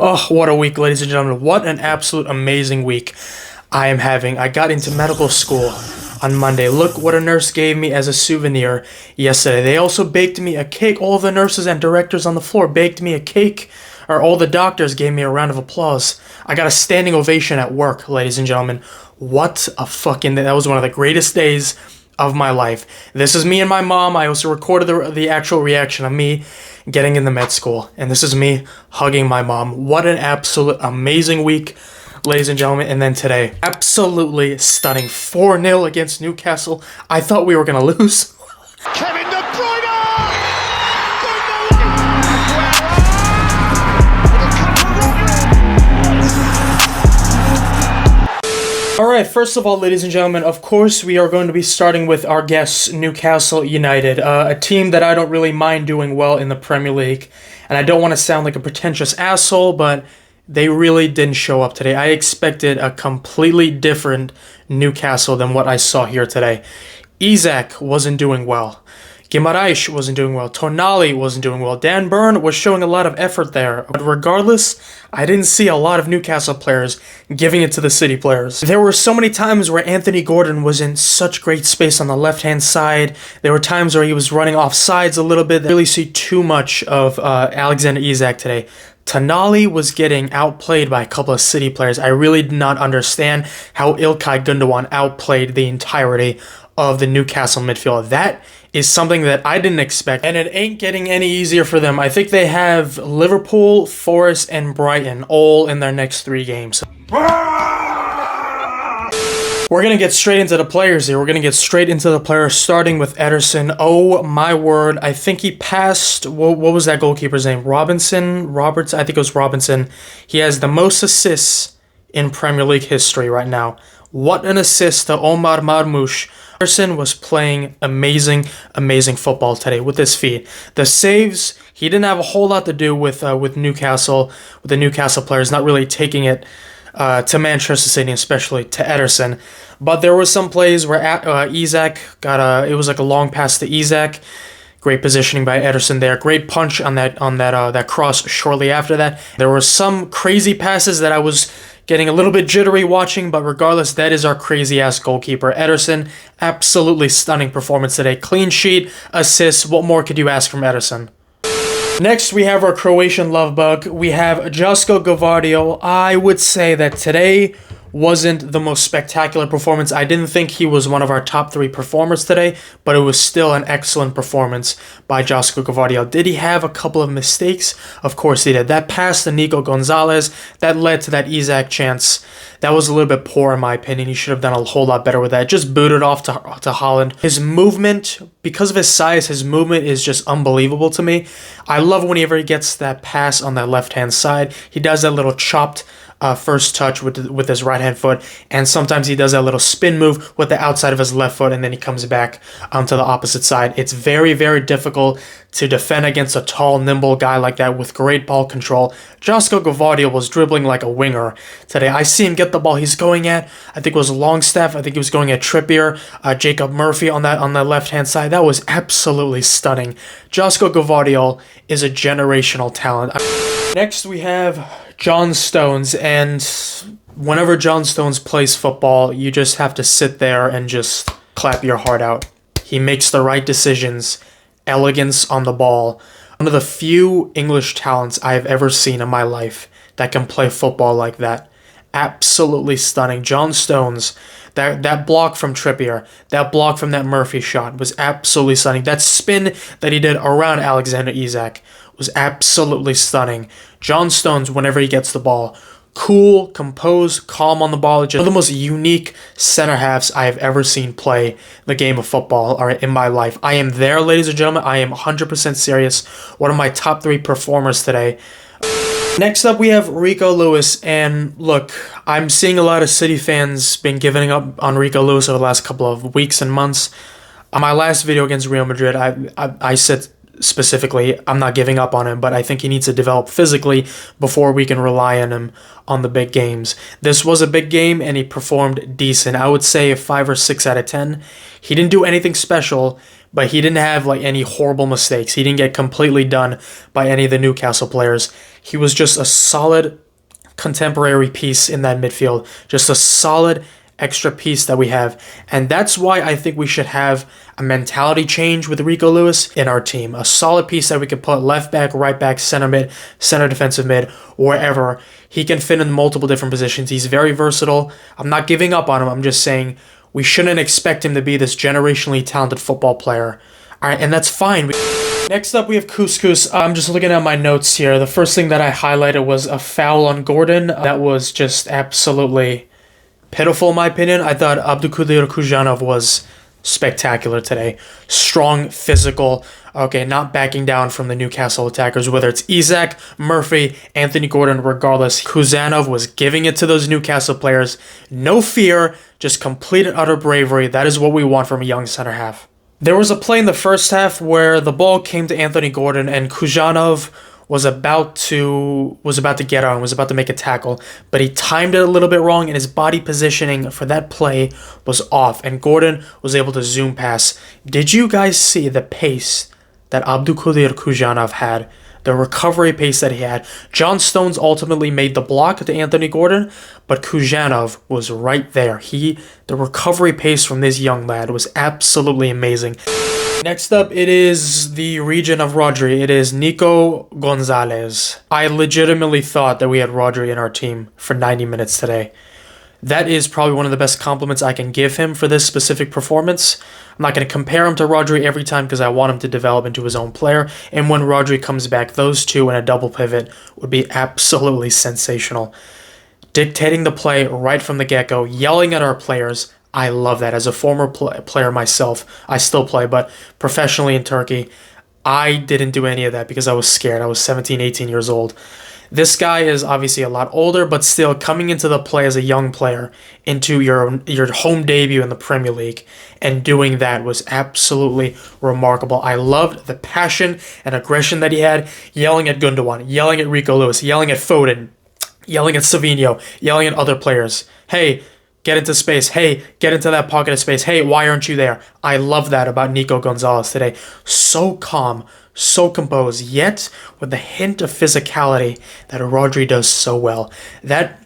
Oh, what a week, ladies and gentlemen. What an absolute amazing week I am having. I got into medical school on Monday. Look what a nurse gave me as a souvenir yesterday. They also baked me a cake. All the nurses and directors on the floor baked me a cake. Or all the doctors gave me a round of applause. I got a standing ovation at work, ladies and gentlemen. What a fucking... That was one of the greatest days of my life. This is me and my mom. I also recorded the actual reaction of me getting into med school. And this is me hugging my mom. What an absolute amazing week, ladies and gentlemen. And then today, absolutely stunning. 4-0 against Newcastle. I thought we were going to lose. Kevin De Bruyne! Alright, first of all, ladies and gentlemen, of course we are going to be starting with our guests, Newcastle United, a team that I don't really mind doing well in the Premier League, and I don't want to sound like a pretentious asshole, but they really didn't show up today. I expected a completely different Newcastle than what I saw here today. Isak wasn't doing well. Guimaraes wasn't doing well. Tonali wasn't doing well. Dan Burn was showing a lot of effort there. But regardless, I didn't see a lot of Newcastle players giving it to the City players. There were so many times where Anthony Gordon was in such great space on the left-hand side. There were times where he was running off sides a little bit. I didn't really see too much of Alexander Isak today. Tonali was getting outplayed by a couple of City players. I really did not understand how Ilkay Gundogan outplayed the entirety of the Newcastle midfield. That is something that I didn't expect, and it ain't getting any easier for them. I think they have Liverpool, Forest, and Brighton all in their next 3 games. We're going to get straight into the players here. We're going to get straight into the players, starting with Ederson. Oh, my word. I think he passed... What was that goalkeeper's name? Roberts? I think it was Robinson. He has the most assists in Premier League history right now. What an assist to Omar Marmoush. Ederson was playing amazing football today with his feet. The saves, he didn't have a whole lot to do with Newcastle, with the Newcastle players not really taking it to Manchester City, especially to Ederson. But there were some plays where Isak got it was like a long pass to Isak. Great positioning by Ederson there. Great punch on that cross shortly after that. There were some crazy passes that I was getting a little bit jittery watching, but regardless, that is our crazy-ass goalkeeper. Ederson, absolutely stunning performance today. Clean sheet, assists, what more could you ask from Ederson? Next, we have our Croatian love bug. We have Josko Bonito. I would say that today wasn't the most spectacular performance. I didn't think he was one of our top 3 performers today, but it was still an excellent performance by Josko Bonito. Did he have a couple of mistakes? Of course he did. That pass to Nico Gonzalez, that led to that Isak chance. That was a little bit poor in my opinion. He should have done a whole lot better with that. Just booted off to Haaland. His movement, because of his size, his movement is just unbelievable to me. I love whenever he gets that pass on that left-hand side. He does that little chopped first touch with his right hand foot, and sometimes he does that little spin move with the outside of his left foot, and then he comes back to the opposite side. It's very, very difficult to defend against a tall, nimble guy like that with great ball control. Josko Bonito was dribbling like a winger today. I see him get the ball. He's going at, I think it was Longstaff. I think he was going at Trippier, Jacob Murphy on that left-hand side. That was absolutely stunning. Josko Bonito is a generational talent. Next, we have John Stones, and whenever John Stones plays football, you just have to sit there and just clap your heart out. He makes the right decisions, elegance on the ball. One of the few English talents I have ever seen in my life that can play football like that. Absolutely stunning. John Stones, that block from Trippier, that block from that Murphy shot was absolutely stunning. That spin that he did around Alexander Isak was absolutely stunning. John Stones, whenever he gets the ball, cool, composed, calm on the ball. Just one of the most unique center halves I have ever seen play the game of football in my life. I am there, ladies and gentlemen. I am 100% serious. One of my top 3 performers today. Next up, we have Rico Lewis, and look, I'm seeing a lot of City fans been giving up on Rico Lewis over the last couple of weeks and months. On my last video against Real Madrid, I said specifically, I'm not giving up on him, but I think he needs to develop physically before we can rely on him on the big games. This was a big game, and he performed decent. I would say a 5 or 6 out of 10. He didn't do anything special, but he didn't have like any horrible mistakes. He didn't get completely done by any of the Newcastle players. He was just a solid contemporary piece in that midfield, just a solid extra piece that we have. And that's why I think we should have a mentality change with Rico Lewis in our team. A solid piece that we could put left back, right back, center mid, center defensive mid, wherever. He can fit in multiple different positions. He's very versatile. I'm not giving up on him. I'm just saying we shouldn't expect him to be this generationally talented football player. All right, and that's fine. Next up, we have Couscous. I'm just looking at my notes here. The first thing that I highlighted was a foul on Gordon. That was just absolutely pitiful, in my opinion. I thought Abdulkadir Kujanov was spectacular today. Strong, physical, okay, not backing down from the Newcastle attackers, whether it's Isak, Murphy, Anthony Gordon, regardless. Kujanov was giving it to those Newcastle players. No fear, just complete and utter bravery. That is what we want from a young center half. There was a play in the first half where the ball came to Anthony Gordon and Kujanov was about to get on, was about to make a tackle, but he timed it a little bit wrong and his body positioning for that play was off and Gordon was able to zoom pass. Did you guys see the pace that Abdulkadir Kujanov had? The recovery pace that he had. John Stones ultimately made the block to Anthony Gordon, but Kujanov was right there. The recovery pace from this young lad was absolutely amazing. Next up, it is the region of Rodri. It is Nico Gonzalez. I legitimately thought that we had Rodri in our team for 90 minutes today. That is probably one of the best compliments I can give him for this specific performance. I'm not going to compare him to Rodri every time because I want him to develop into his own player. And when Rodri comes back, those two in a double pivot would be absolutely sensational. Dictating the play right from the get-go, yelling at our players. I love that. As a former player myself, I still play, but professionally in Turkey, I didn't do any of that because I was scared. I was 17, 18 years old. This guy is obviously a lot older, but still coming into the play as a young player, into your home debut in the Premier League, and doing that was absolutely remarkable. I loved the passion and aggression that he had, yelling at Gundogan, yelling at Rico Lewis, yelling at Foden, yelling at Savinho, yelling at other players. Hey, get into space. Hey, get into that pocket of space. Hey, why aren't you there? I love that about Nico Gonzalez today. So calm, so composed, yet with the hint of physicality that Rodri does so well. That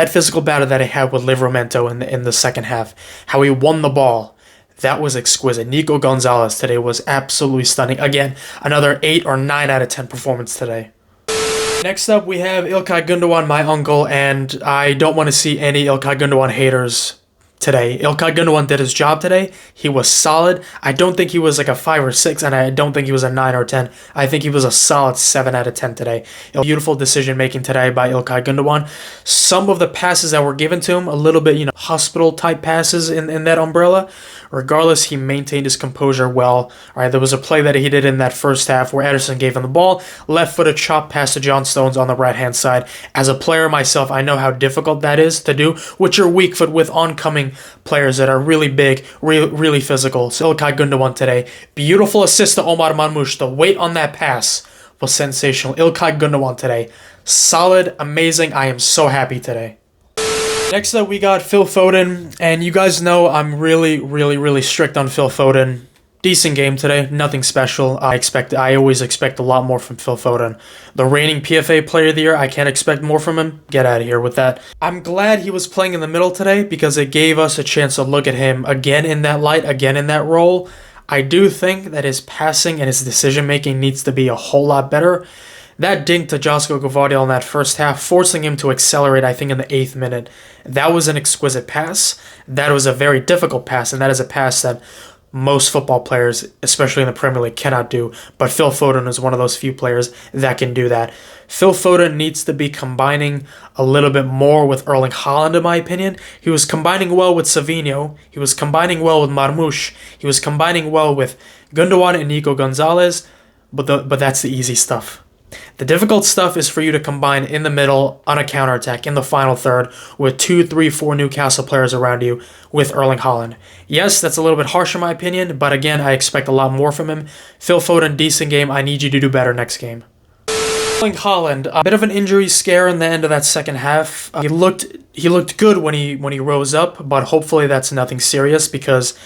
physical battle that he had with Livramento in the second half, how he won the ball, that was exquisite. Nico Gonzalez today was absolutely stunning. Again, another 8 or 9 out of 10 performance today. Next up, we have İlkay Gundogan, my uncle, and I don't want to see any İlkay Gundogan haters today. İlkay Gundogan did his job today. He was solid. I don't think he was like a 5 or 6, and I don't think he was a 9 or 10. I think he was a solid 7 out of 10 today. Beautiful decision-making today by İlkay Gundogan. Some of the passes that were given to him, a little bit, hospital-type passes in that umbrella. Regardless, he maintained his composure well. All right, there was a play that he did in that first half where Ederson gave him the ball, left-footed chop pass to John Stones on the right-hand side. As a player myself, I know how difficult that is to do with your weak foot, with oncoming players that are really big, really physical. So İlkay Gundogan today. Beautiful assist to Omar Marmoush. The weight on that pass was sensational. İlkay Gundogan today. Solid, amazing. I am so happy today. Next up, we got Phil Foden, and you guys know I'm really strict on Phil Foden. Decent game today, nothing special. I always expect a lot more from Phil Foden. The reigning PFA Player of the Year, I can't expect more from him. Get out of here with that. I'm glad he was playing in the middle today because it gave us a chance to look at him again in that light, again in that role. I do think that his passing and his decision-making needs to be a whole lot better. That dink to Josko in that first half, forcing him to accelerate, I think, in the 8th minute. That was an exquisite pass. That was a very difficult pass, and that is a pass that most football players, especially in the Premier League, cannot do. But Phil Foden is one of those few players that can do that. Phil Foden needs to be combining a little bit more with Erling Haaland, in my opinion. He was combining well with Savinho. He was combining well with Marmoush. He was combining well with Gundogan and Nico Gonzalez. But that's the easy stuff. The difficult stuff is for you to combine in the middle on a counterattack in the final third with 2, 3, 4 Newcastle players around you with Erling Haaland. Yes, that's a little bit harsh in my opinion, but again, I expect a lot more from him. Phil Foden, decent game. I need you to do better next game. Erling Haaland, a bit of an injury scare in the end of that second half. He looked good when he rose up, but hopefully that's nothing serious because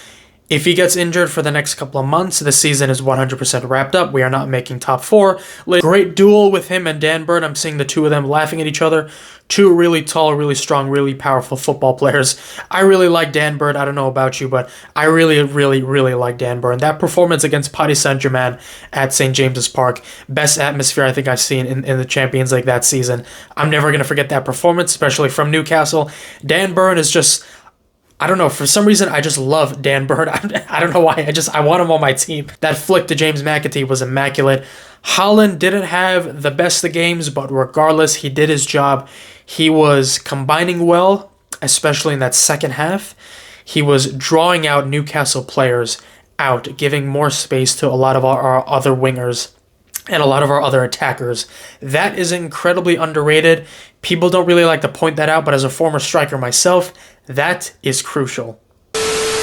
If he gets injured for the next couple of months, the season is 100% wrapped up. We are not making top 4. Great duel with him and Dan Burn. I'm seeing the two of them laughing at each other. Two really tall, really strong, really powerful football players. I really like Dan Burn. I don't know about you, but I really, really, really like Dan Burn. That performance against Paris Saint-Germain at St. James's Park, best atmosphere I think I've seen in the Champions League that season. I'm never going to forget that performance, especially from Newcastle. Dan Burn is just... I don't know, for some reason, I just love Dan Burn. I don't know why, I want him on my team. That flick to James McAtee was immaculate. Haaland didn't have the best of games, but regardless, he did his job. He was combining well, especially in that second half. He was drawing out Newcastle players out, giving more space to a lot of our other wingers and a lot of our other attackers. That is incredibly underrated. People don't really like to point that out, but as a former striker myself, that is crucial.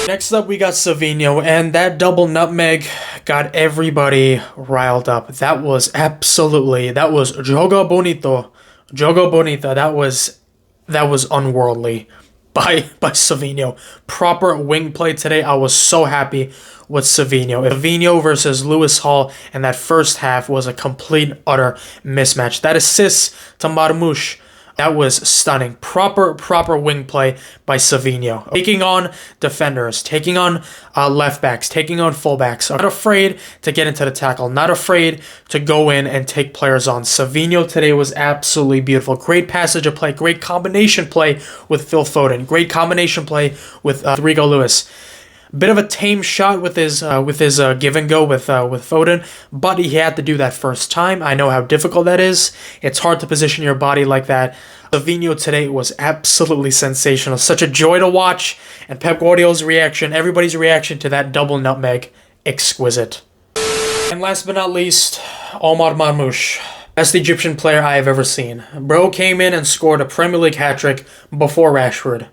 Next up, we got Savinho, and that double nutmeg got everybody riled up. That was Joga Bonito. Joga Bonito. That was unworldly by Savinho. Proper wing play today. I was so happy with Savinho. Savinho versus Lewis Hall in that first half was a complete, utter mismatch. That assist to MARMOUSH, that was stunning. Proper wing play by Savinho. Taking on defenders, taking on left backs, taking on fullbacks. Not afraid to get into the tackle. Not afraid to go in and take players on. Savinho today was absolutely beautiful. Great passage of play. Great combination play with Phil Foden. Great combination play with Rico Lewis. Bit of a tame shot with his give and go with Foden, but he had to do that first time. I know how difficult that is. It's hard to position your body like that. Savinho today was absolutely sensational. Such a joy to watch, and Pep Guardiola's reaction, everybody's reaction to that double nutmeg, exquisite. And last but not least, Omar Marmoush. Best Egyptian player I have ever seen. Bro came in and scored a Premier League hat-trick before Rashford,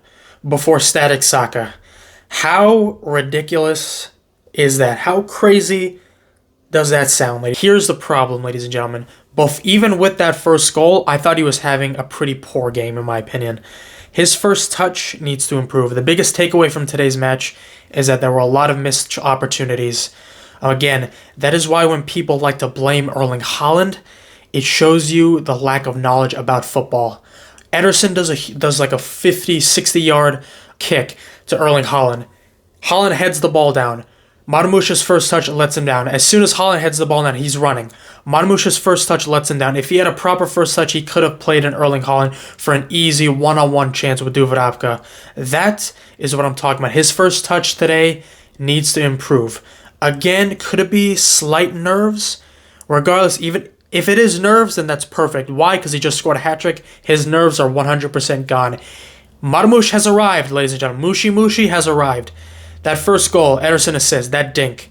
before Static Saka. How ridiculous is that? How crazy does that sound? Here's the problem, ladies and gentlemen. Even with that first goal, I thought he was having a pretty poor game, in my opinion. His first touch needs to improve. The biggest takeaway from today's match is that there were a lot of missed opportunities. Again, that is why when people like to blame Erling Haaland, it shows you the lack of knowledge about football. Ederson does like a 50, 60-yard kick to Erling Haaland. Haaland heads the ball down. Marmoush's first touch lets him down. As soon as Haaland heads the ball down, he's running. Marmoush's first touch lets him down. If he had a proper first touch, he could have played in Erling Haaland for an easy one-on-one chance with Dubravka. That is what I'm talking about. His first touch today needs to improve. Again, could it be slight nerves? Regardless, even if it is nerves, then that's perfect. Why? Because he just scored a hat-trick. His nerves are 100% gone. Marmoush has arrived, ladies and gentlemen. Mushi has arrived. That first goal, Ederson assist, that dink.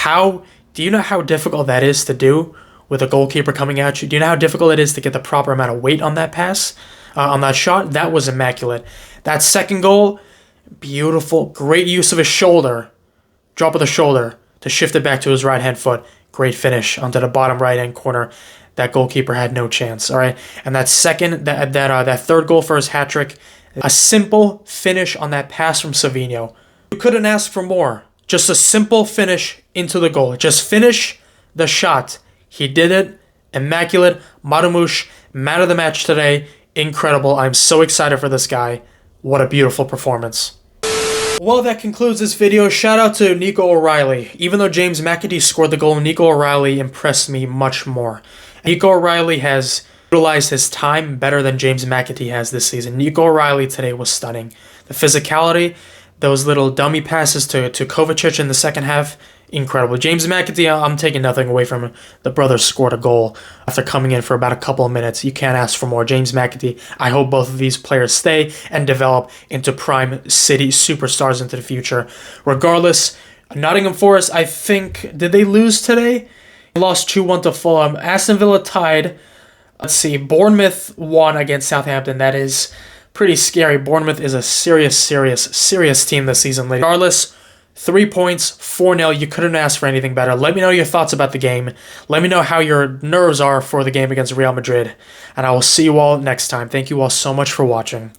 Do you know how difficult that is to do with a goalkeeper coming at you? Do you know how difficult it is to get the proper amount of weight on that pass, on that shot? That was immaculate. That second goal, beautiful. Great use of his shoulder. Drop of the shoulder to shift it back to his right-hand foot. Great finish onto the bottom right-hand corner. That goalkeeper had no chance, all right? And that third goal for his hat-trick, a simple finish on that pass from Savinho. You couldn't ask for more. Just a simple finish into the goal. Just finish the shot. He did it. Immaculate. Marmoush, man of the match today. Incredible. I'm so excited for this guy. What a beautiful performance. Well, that concludes this video. Shout out to Nico O'Reilly. Even though James McAtee scored the goal, Nico O'Reilly impressed me much more. Nico O'Reilly has utilized his time better than James McAtee has this season. Nico O'Reilly today was stunning. The physicality, those little dummy passes to Kovacic in the second half, incredible. James McAtee, I'm taking nothing away from him. The brother scored a goal after coming in for about a couple of minutes. You can't ask for more. James McAtee, I hope both of these players stay and develop into prime city superstars into the future. Regardless, Nottingham Forest, I think, did they lose today? They lost 2-1 to Fulham. Aston Villa tied. Let's see, Bournemouth won against Southampton. That is pretty scary. Bournemouth is a serious team this season. Regardless, 3 points, 4-0. You couldn't ask for anything better. Let me know your thoughts about the game. Let me know how your nerves are for the game against Real Madrid. And I will see you all next time. Thank you all so much for watching.